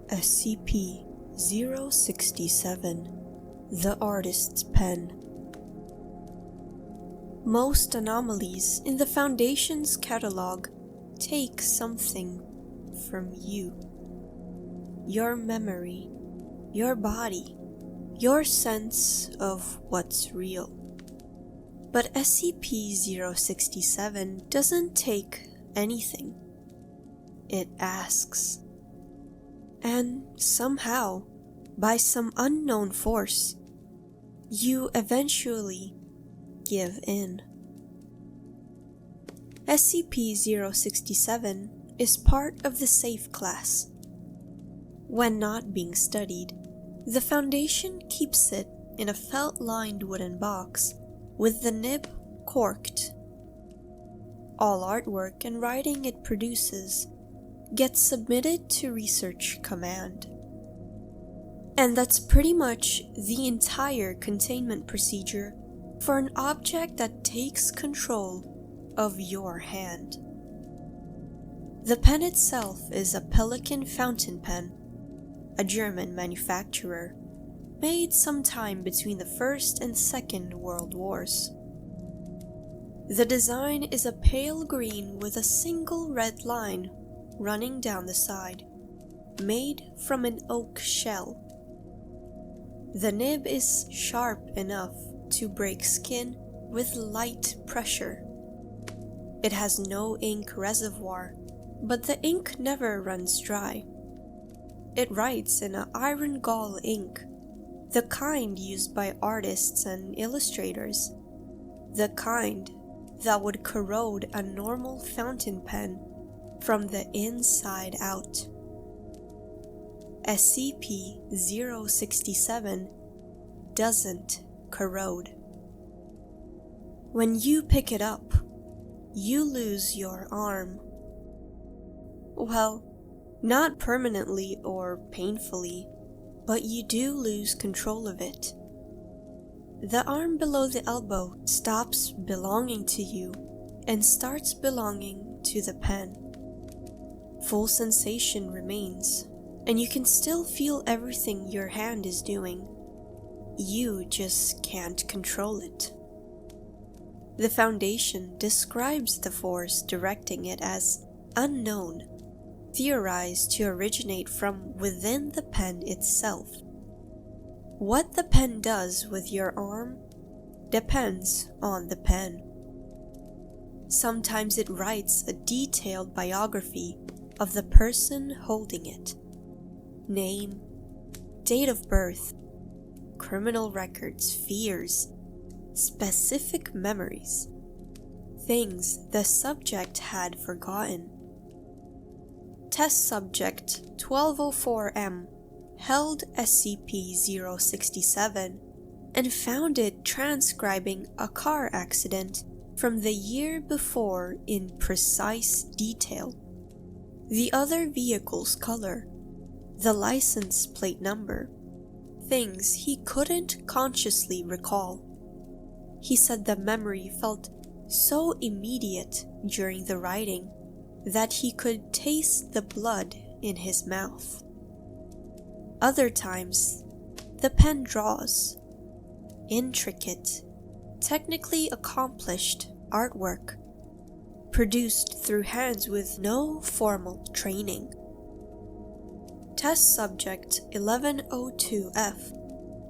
SCP-067, the Artist's Pen. Most anomalies in the Foundation's catalog take something from you. Your memory, your body, your sense of what's real. But SCP-067 doesn't take anything. It asks. And somehow, by some unknown force, you eventually give in. SCP-067 is part of the safe class. When not being studied, the Foundation keeps it in a felt-lined wooden box with the nib corked. All artwork and writing it produces gets submitted to Research Command. And that's pretty much the entire containment procedure for an object that takes control of your hand. The pen itself is a Pelican fountain pen, a German manufacturer, made sometime between the First and Second World Wars. The design is a pale green with a single red line running down the side, made from an oak shell. The nib is sharp enough to break skin with light pressure. It has no ink reservoir, but the ink never runs dry. It writes in an iron gall ink, the kind used by artists and illustrators, the kind that would corrode a normal fountain pen from the inside out. SCP-067 doesn't corrode. When you pick it up, you lose your arm. Well, not permanently or painfully, but you do lose control of it. The arm below the elbow stops belonging to you and starts belonging to the pen. Full sensation remains, and you can still feel everything your hand is doing. You just can't control it. The Foundation describes the force directing it as unknown, theorized to originate from within the pen itself. What the pen does with your arm depends on the pen. Sometimes it writes a detailed biography of the person holding it. Name, date of birth, criminal records, fears, specific memories, things the subject had forgotten. Test Subject 1204M held SCP-067 and found it transcribing a car accident from the year before in precise detail. The other vehicle's color, the license plate number, things he couldn't consciously recall. He said the memory felt so immediate during the writing that he could taste the blood in his mouth. Other times, the pen draws intricate, technically accomplished artwork, produced through hands with no formal training. Test Subject 1102F,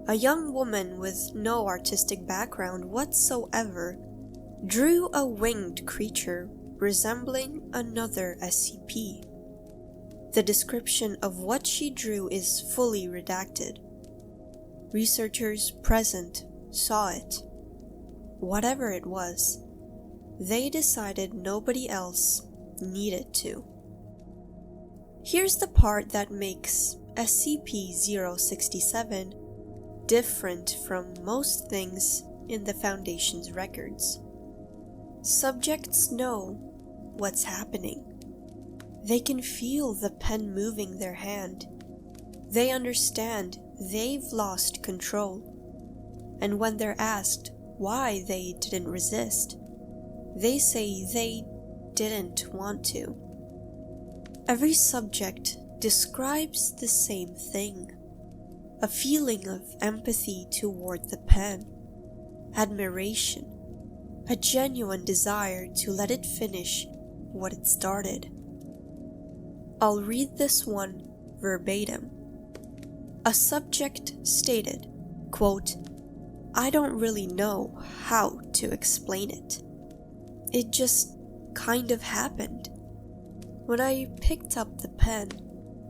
a young woman with no artistic background whatsoever, drew a winged creature resembling another SCP. The description of what she drew is fully redacted. Researchers present saw it. Whatever it was, they decided nobody else needed to. Here's the part that makes SCP-067 different from most things in the Foundation's records. Subjects know what's happening. They can feel the pen moving their hand. They understand they've lost control. And when they're asked why they didn't resist, they say they didn't want to. Every subject describes the same thing. A feeling of empathy toward the pen, admiration, a genuine desire to let it finish what it started. I'll read this one verbatim. A subject stated, quote, "I don't really know how to explain it. It just kind of happened. When I picked up the pen,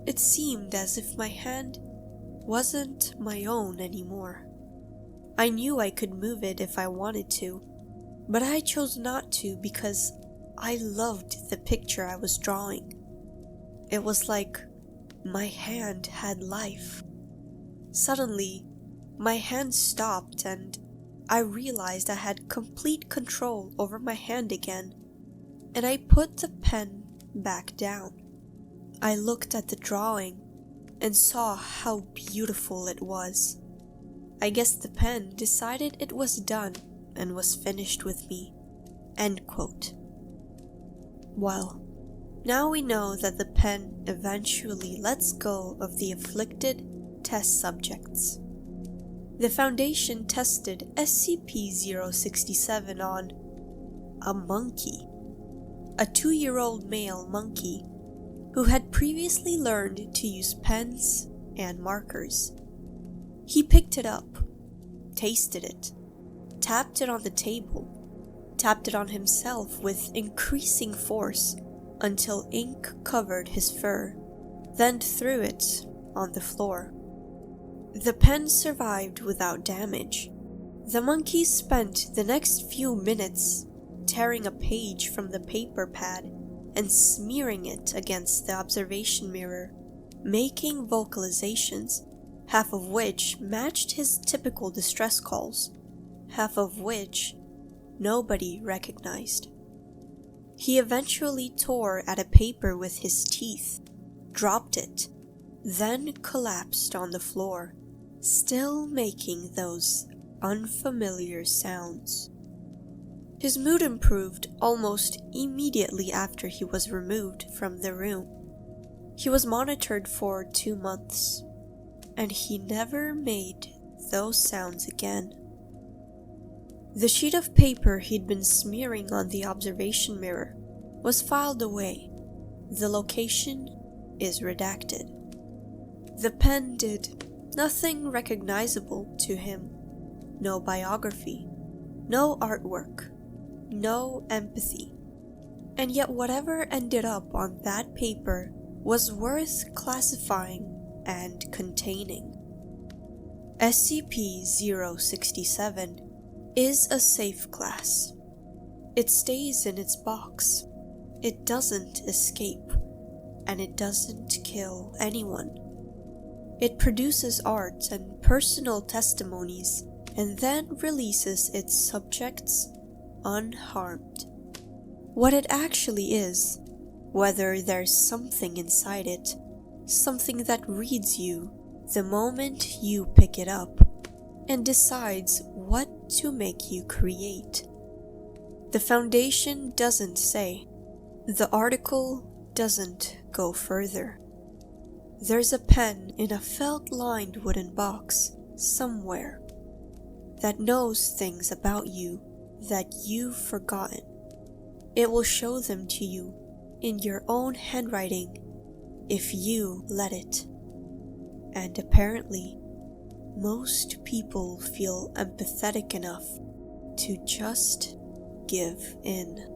it seemed as if my hand wasn't my own anymore. I knew I could move it if I wanted to, but I chose not to because I loved the picture I was drawing. It was like my hand had life. Suddenly, my hand stopped and I realized I had complete control over my hand again, and I put the pen back down. I looked at the drawing and saw how beautiful it was. I guess the pen decided it was done and was finished with me." End quote. Well, now we know that the pen eventually lets go of the afflicted test subjects. The Foundation tested SCP-067 on a monkey, a 2-year-old male monkey who had previously learned to use pens and markers. He picked it up, tasted it, tapped it on the table, tapped it on himself with increasing force until ink covered his fur, then threw it on the floor. The pen survived without damage. The monkey spent the next few minutes tearing a page from the paper pad and smearing it against the observation mirror, making vocalizations, half of which matched his typical distress calls, half of which nobody recognized. He eventually tore at a paper with his teeth, dropped it, then collapsed on the floor, still making those unfamiliar sounds. His mood improved almost immediately after he was removed from the room. He was monitored for 2 months, and he never made those sounds again. The sheet of paper he'd been smearing on the observation mirror was filed away. The location is redacted. The pen did nothing recognizable to him. No biography, no artwork, no empathy. And yet whatever ended up on that paper was worth classifying and containing. SCP-067 is a safe class. It stays in its box. It doesn't escape, and it doesn't kill anyone. It produces art and personal testimonies and then releases its subjects unharmed. What it actually is, whether there's something inside it, something that reads you the moment you pick it up and decides what to make you create. The Foundation doesn't say. The article doesn't go further. There's a pen in a felt-lined wooden box somewhere that knows things about you that you've forgotten. It will show them to you in your own handwriting if you let it. And apparently, most people feel empathetic enough to just give in.